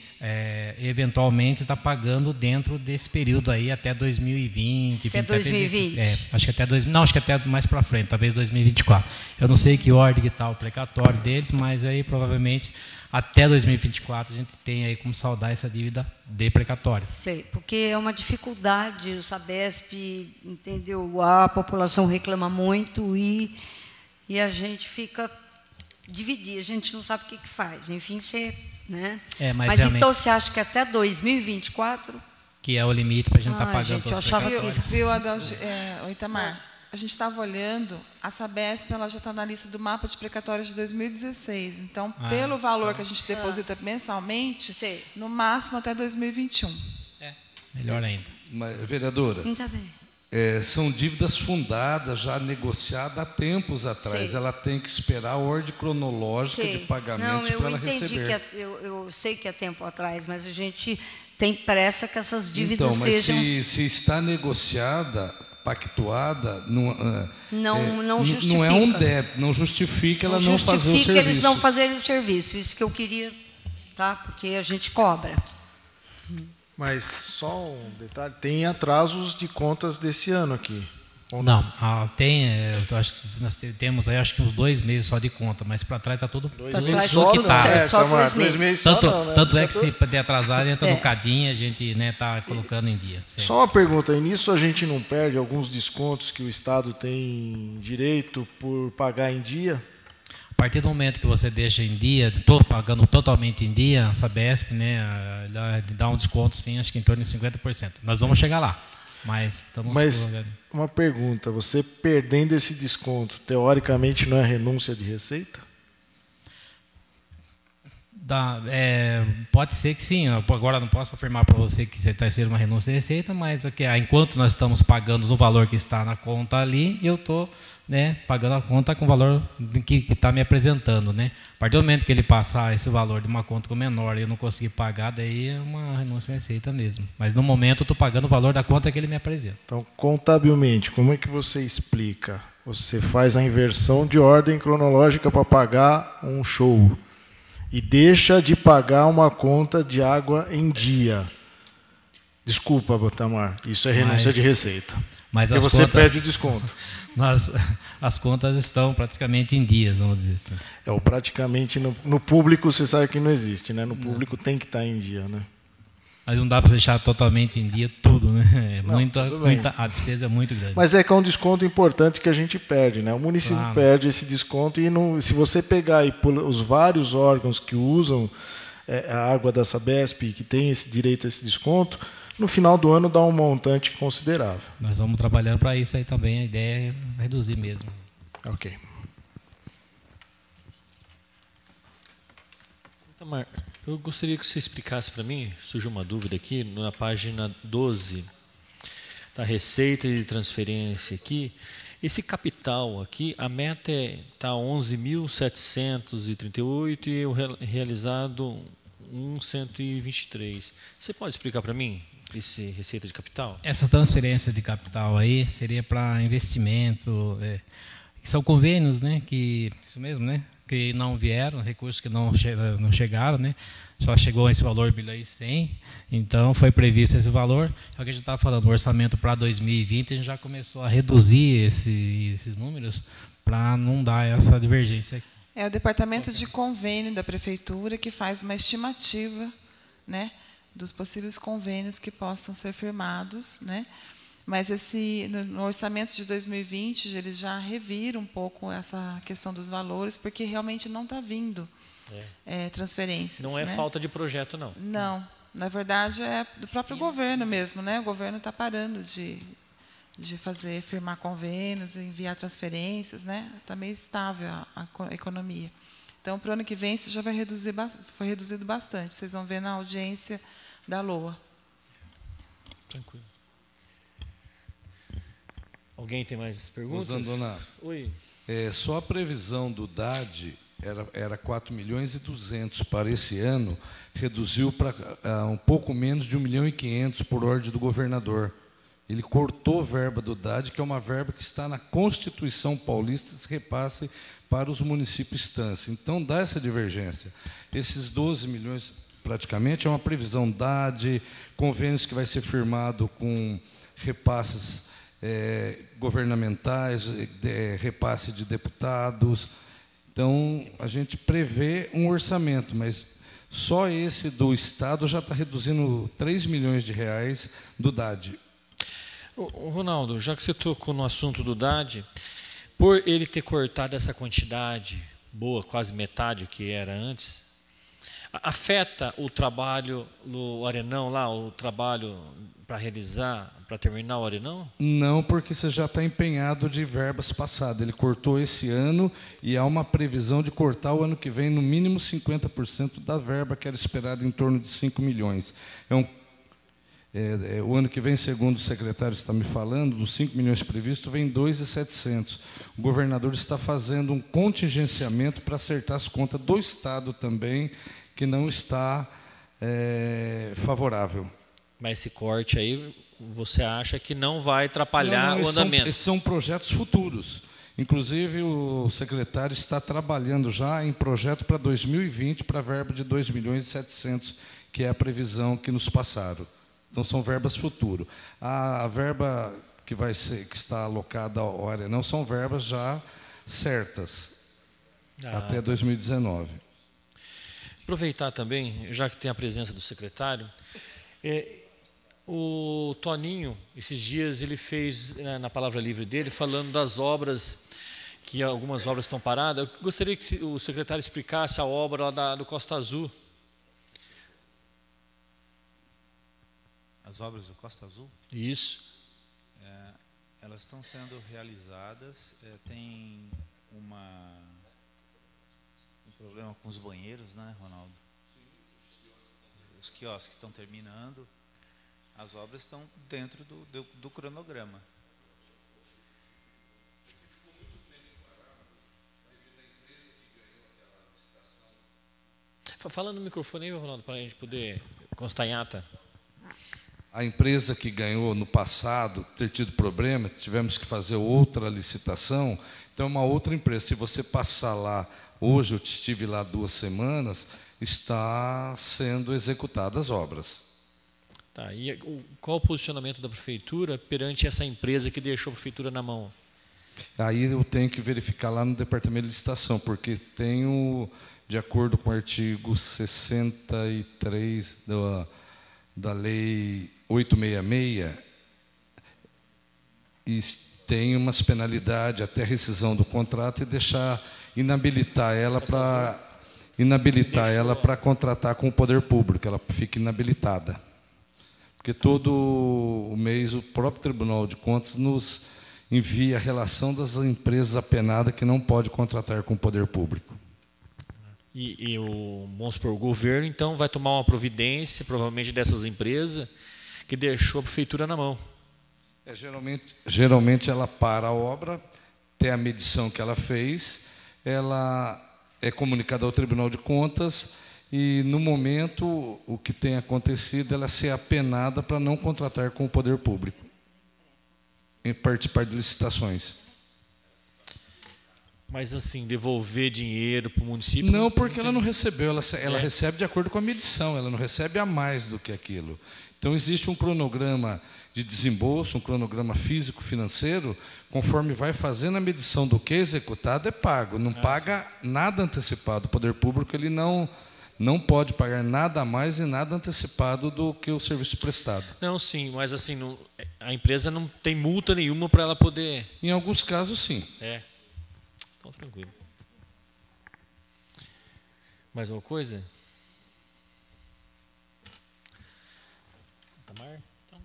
eventualmente estar pagando dentro desse período aí até 2020. Até 2020? Acho que até mais para frente, talvez 2024. Eu não sei que ordem que está o precatório deles, mas aí provavelmente até 2024 a gente tem aí como saldar essa dívida de precatório. Sei, porque é uma dificuldade, o Sabesp, entendeu? A população reclama muito e a gente fica dividir, a gente não sabe o que faz. Enfim, você... Né? Mas então você acha que até 2024... Que é o limite para a gente estar pagando todos os precatórios. Viu, Itamar? A gente estava olhando, a Sabesp ela já está na lista do mapa de precatórios de 2016. Então, pelo valor que a gente deposita mensalmente, no máximo até 2021. Melhor ainda. Mas, vereadora, Ainda bem. São dívidas fundadas, já negociadas há tempos atrás. Ela tem que esperar a ordem cronológica de pagamentos para ela receber. Eu sei que é tempo atrás, mas a gente tem pressa que essas dívidas então, mas sejam... se está negociada, pactuada, não justifica. Não é um débito, não justifica ela não fazer o serviço. Justifica eles não fazerem o serviço. Isso que eu queria, tá? Porque a gente cobra. Mas só um detalhe, tem atrasos de contas desse ano aqui. Não, tem, eu acho que nós temos aí acho que uns 2 meses só de conta, mas para trás está tudo só que tá. Só 2 meses. Tanto é que se puder atrasar, entra no cadinho, a gente está colocando em dia. Certo? Só uma pergunta, e nisso a gente não perde alguns descontos que o Estado tem direito por pagar em dia? A partir do momento que você deixa em dia, pagando totalmente em dia, a Sabesp, né, dá um desconto, sim, acho que em torno de 50%. Nós vamos chegar lá. Mas uma pergunta, você perdendo esse desconto, teoricamente não é renúncia de receita? Pode ser que sim. Agora não posso afirmar para você que você está sendo uma renúncia de receita, mas enquanto nós estamos pagando no valor que está na conta ali, eu estou pagando a conta com o valor que está me apresentando. Né? A partir do momento que ele passar esse valor de uma conta com menor e eu não conseguir pagar, daí é uma renúncia de receita mesmo. Mas no momento eu estou pagando o valor da conta que ele me apresenta. Então, contabilmente, como é que você explica? Você faz a inversão de ordem cronológica para pagar um show e deixa de pagar uma conta de água em dia. Desculpa, Botamar, isso é renúncia de receita. Mas porque você perde o desconto. As contas estão praticamente em dias, vamos dizer assim. Praticamente no público você sabe que não existe, né? No público tem que estar em dia, né? Mas não dá para deixar totalmente em dia tudo, né? A despesa é muito grande. Mas é que é um desconto importante que a gente perde, né? O município perde esse desconto e se você pegar os vários órgãos que usam a água da Sabesp, que tem esse direito a esse desconto, no final do ano dá um montante considerável. Nós vamos trabalhando para isso aí também, a ideia é reduzir mesmo. Ok. Itamar, eu gostaria que você explicasse para mim, surgiu uma dúvida aqui, na página 12, da receita de transferência aqui, esse capital aqui, a meta está 11.738 e o realizado 1.123. Você pode explicar para mim esse receita de capital? Essa transferência de capital aí seria para investimento, são convênios, né, isso mesmo, né, que não vieram, recursos que não chegaram, né, só chegou esse valor de 1.100, então foi previsto esse valor. É o que a gente estava falando, o orçamento para 2020 a gente já começou a reduzir esses números para não dar essa divergência. É o departamento de convênio da prefeitura que faz uma estimativa, né, dos possíveis convênios que possam ser firmados, né? Mas no orçamento de 2020 eles já reviram um pouco essa questão dos valores, porque realmente não está vindo transferências. Não é falta de projeto, não. Não, na verdade é do próprio governo mesmo, né? O governo está parando de firmar convênios, enviar transferências, né? Está meio estável a economia. Então, para o ano que vem, isso já foi reduzido bastante. Vocês vão ver na audiência da LOA. Tranquilo. Alguém tem mais perguntas? Zandonato. Oi. Só a previsão do DAD era 4.200.000 para esse ano, reduziu para um pouco menos de 1.500.000 por ordem do governador. Ele cortou verba do DAD, que é uma verba que está na Constituição Paulista, esse repasse para os municípios instância. Então, dá essa divergência. Esses 12 milhões, praticamente, é uma previsão DAD, convênios que vai ser firmado com repasses governamentais, repasse de deputados. Então, a gente prevê um orçamento, mas só esse do Estado já está reduzindo 3 milhões de reais do DAD. Ronaldo, já que você tocou no assunto do DAD, por ele ter cortado essa quantidade boa, quase metade do que era antes, afeta o trabalho no Arenão lá, o trabalho para realizar, para terminar o Arenão? Não, porque você já está empenhado de verbas passadas. Ele cortou esse ano e há uma previsão de cortar o ano que vem no mínimo 50% da verba que era esperada em torno de 5 milhões. O ano que vem, segundo o secretário está me falando, dos 5 milhões previstos, vem 2.700. O governador está fazendo um contingenciamento para acertar as contas do Estado também, que não está favorável. Mas esse corte aí, você acha que não vai atrapalhar o andamento? Esses são projetos futuros. Inclusive, o secretário está trabalhando já em projeto para 2020, para a verba de 2.700.000, que é a previsão que nos passaram. Então, são verbas futuro. A verba que está alocada ao Arenão são verbas já certas, até 2019. Aproveitar também, já que tem a presença do secretário, o Toninho, esses dias, ele fez, na palavra livre dele, falando das obras, que algumas obras estão paradas. Eu gostaria que o secretário explicasse a obra lá do Costa Azul. As obras do Costa Azul? Isso. Elas estão sendo realizadas. Tem um problema com os banheiros, né, Ronaldo? Os quiosques estão terminando. As obras estão dentro do cronograma. Fala no microfone aí, Ronaldo, para a gente poder constar em ata. A empresa que ganhou no passado, ter tido problema, tivemos que fazer outra licitação, então é uma outra empresa. Se você passar lá, hoje eu estive lá 2 semanas, está sendo executadas as obras. Tá, e qual o posicionamento da prefeitura perante essa empresa que deixou a prefeitura na mão? Aí eu tenho que verificar lá no departamento de licitação, porque tenho, de acordo com o artigo 63 da Lei 866, e tem umas penalidades até rescisão do contrato e inabilitar ela para contratar com o poder público, ela fica inabilitada. Porque todo o mês o próprio Tribunal de Contas nos envia a relação das empresas apenadas que não pode contratar com o poder público. Vamos supor, o governo, então, vai tomar uma providência, provavelmente dessas empresas, que deixou a prefeitura na mão. Geralmente ela para a obra, tem a medição que ela fez, ela é comunicada ao Tribunal de Contas e, no momento, o que tem acontecido, ela ser apenada para não contratar com o poder público, em participar de licitações. Mas, assim, devolver dinheiro para o município... Não, porque ela não recebeu, ela recebe de acordo com a medição, ela não recebe a mais do que aquilo. Então, existe um cronograma de desembolso, um cronograma físico-financeiro, conforme vai fazendo a medição do que é executado, é pago. Não paga nada antecipado. O poder público ele não pode pagar nada a mais e nada antecipado do que o serviço prestado. Não, sim, mas assim, a empresa não tem multa nenhuma para ela poder... Em alguns casos, sim. Então, tranquilo. Mais uma coisa? Tamar? Então.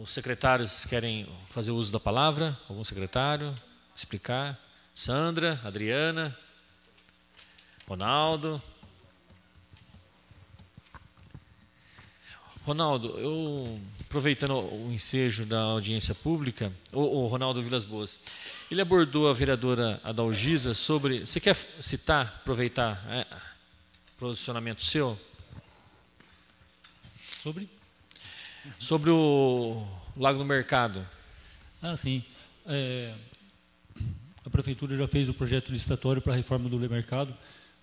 Os secretários querem fazer uso da palavra? Algum secretário? Explicar? Sandra, Adriana, Ronaldo. Ronaldo, eu, aproveitando o ensejo da audiência pública, o Ronaldo Vilas Boas, ele abordou a vereadora Adalgisa sobre... Você quer citar, aproveitar posicionamento seu? Sobre o Lago do Mercado. Sim. A Prefeitura já fez o projeto licitatório para a reforma do mercado.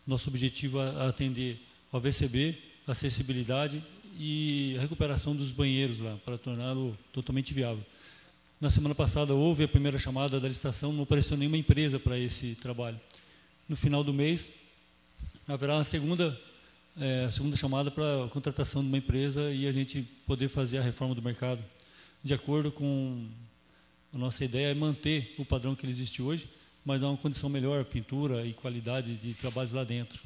Nosso objetivo é atender ao VCB, acessibilidade e a recuperação dos banheiros lá, para torná-lo totalmente viável. Na semana passada houve a primeira chamada da licitação, não apareceu nenhuma empresa para esse trabalho. No final do mês, haverá a segunda chamada para a contratação de uma empresa e a gente poder fazer a reforma do mercado. De acordo com a nossa ideia, é manter o padrão que ele existe hoje, mas dar uma condição melhor, pintura e qualidade de trabalhos lá dentro.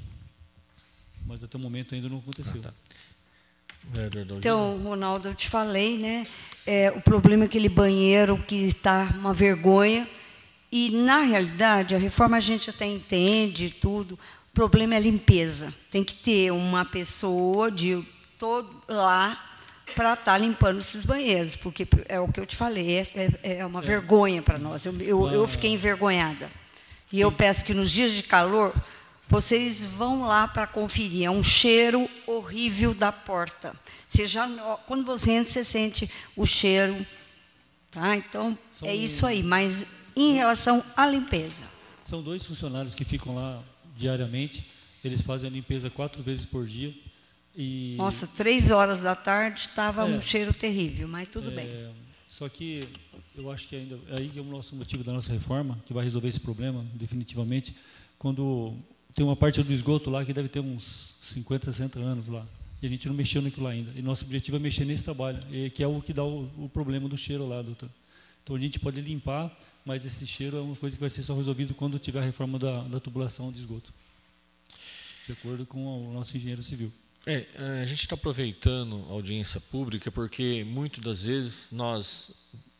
Mas até o momento ainda não aconteceu. Tá. Então, Ronaldo, eu te falei, né? O problema é aquele banheiro que está uma vergonha. E, na realidade, a reforma a gente até entende tudo. O problema é a limpeza. Tem que ter uma pessoa de todo lá para estar limpando esses banheiros, porque é o que eu te falei, é uma vergonha para nós. Eu fiquei envergonhada. E eu peço que nos dias de calor vocês vão lá para conferir. É um cheiro horrível da porta. Quando você entra, você sente o cheiro. Tá? Então, é isso aí. Mas em relação à limpeza. São 2 funcionários que ficam lá diariamente. Eles fazem a limpeza 4 vezes por dia. E nossa, 3 horas da tarde estava um cheiro terrível, mas tudo bem. Só que eu acho que ainda aí que é o nosso motivo da nossa reforma, que vai resolver esse problema definitivamente, quando tem uma parte do esgoto lá que deve ter uns 50, 60 anos lá, e a gente não mexeu naquilo lá ainda. E nosso objetivo é mexer nesse trabalho, que é o que dá o problema do cheiro lá, doutor. Então a gente pode limpar, mas esse cheiro é uma coisa que vai ser só resolvido quando tiver a reforma da tubulação de esgoto, de acordo com o nosso engenheiro civil. A gente está aproveitando a audiência pública porque, muitas das vezes,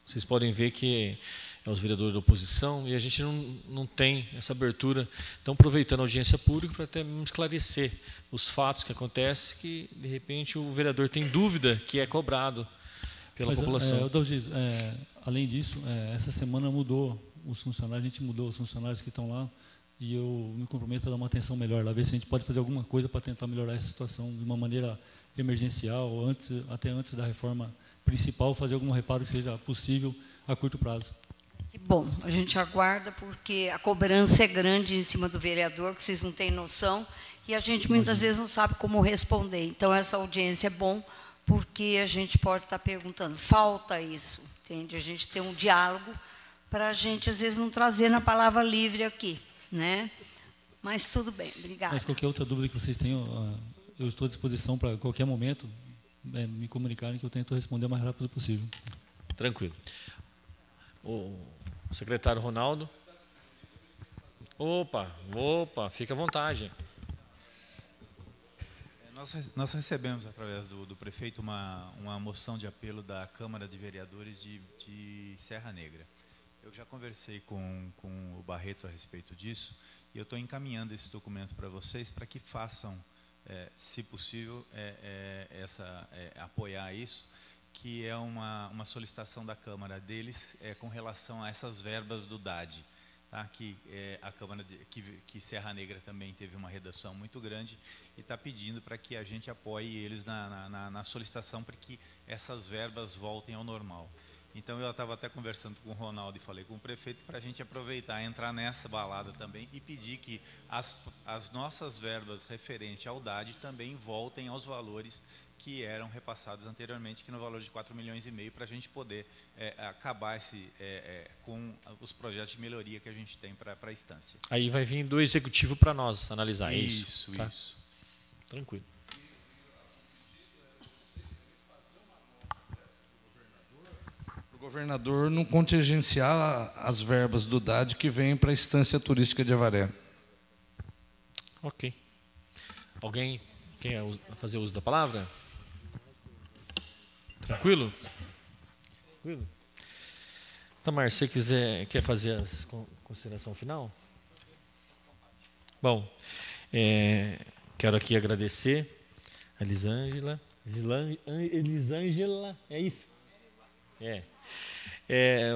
vocês podem ver que é os vereadores da oposição e a gente não tem essa abertura. Então, aproveitando a audiência pública para até esclarecer os fatos que acontecem, que, de repente, o vereador tem dúvida que é cobrado pela população. Dalgis, além disso, essa semana mudou os funcionários, a gente mudou os funcionários que estão lá. E eu me comprometo a dar uma atenção melhor lá, ver se a gente pode fazer alguma coisa para tentar melhorar essa situação de uma maneira emergencial, ou até antes da reforma principal, fazer algum reparo que seja possível a curto prazo. Bom, a gente aguarda porque a cobrança é grande em cima do vereador, que vocês não têm noção, e a gente muitas vezes não sabe como responder. Então, essa audiência é bom porque a gente pode estar perguntando, falta isso, entende? A gente tem um diálogo para a gente, às vezes, não trazer na palavra livre aqui. Né? Mas tudo bem, obrigada. Mas qualquer outra dúvida que vocês tenham, eu estou à disposição para qualquer momento me comunicarem que eu tento responder o mais rápido possível. Tranquilo. O secretário Ronaldo. Opa, fica à vontade. Nós recebemos, através do prefeito, uma moção de apelo da Câmara de Vereadores de Serra Negra. Eu já conversei com o Barreto a respeito disso e eu estou encaminhando esse documento para vocês para que façam, se possível, apoiar isso, que é uma solicitação da Câmara deles com relação a essas verbas do DAD. Tá? Que a Câmara que Serra Negra também teve uma redação muito grande e está pedindo para que a gente apoie eles na solicitação para que essas verbas voltem ao normal. Então, eu estava até conversando com o Ronaldo e falei com o prefeito para a gente aproveitar, entrar nessa balada também e pedir que as nossas verbas referentes ao DAD também voltem aos valores que eram repassados anteriormente, que no valor de 4,5 milhões, para a gente poder acabar com os projetos de melhoria que a gente tem para a instância. Aí vai vir do Executivo para nós analisar isso. Tá? Isso. Tranquilo. O governador não contingenciar as verbas do DAD que vêm para a instância turística de Avaré. Ok. Alguém quer fazer uso da palavra? Tranquilo? Tranquilo? Tamar, se você quer fazer a consideração final? Bom, quero aqui agradecer a Elisângela, é isso?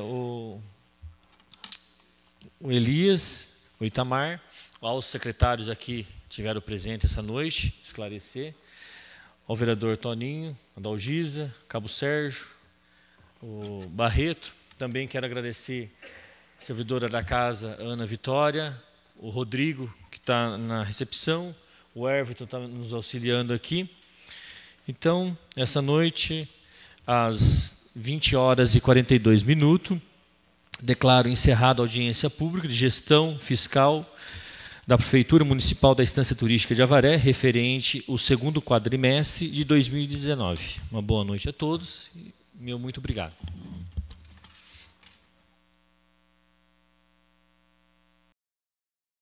O Elias, o Itamar, aos secretários aqui tiveram presente essa noite, esclarecer, ao vereador Toninho, a Dalgisa, Cabo Sérgio, o Barreto. Também quero agradecer a servidora da casa, Ana Vitória, o Rodrigo, que está na recepção, o Everton está nos auxiliando aqui. Então, essa noite, às 20h42, declaro encerrada a audiência pública de gestão fiscal da Prefeitura Municipal da Estância Turística de Avaré, referente ao segundo quadrimestre de 2019. Uma boa noite a todos e meu muito obrigado.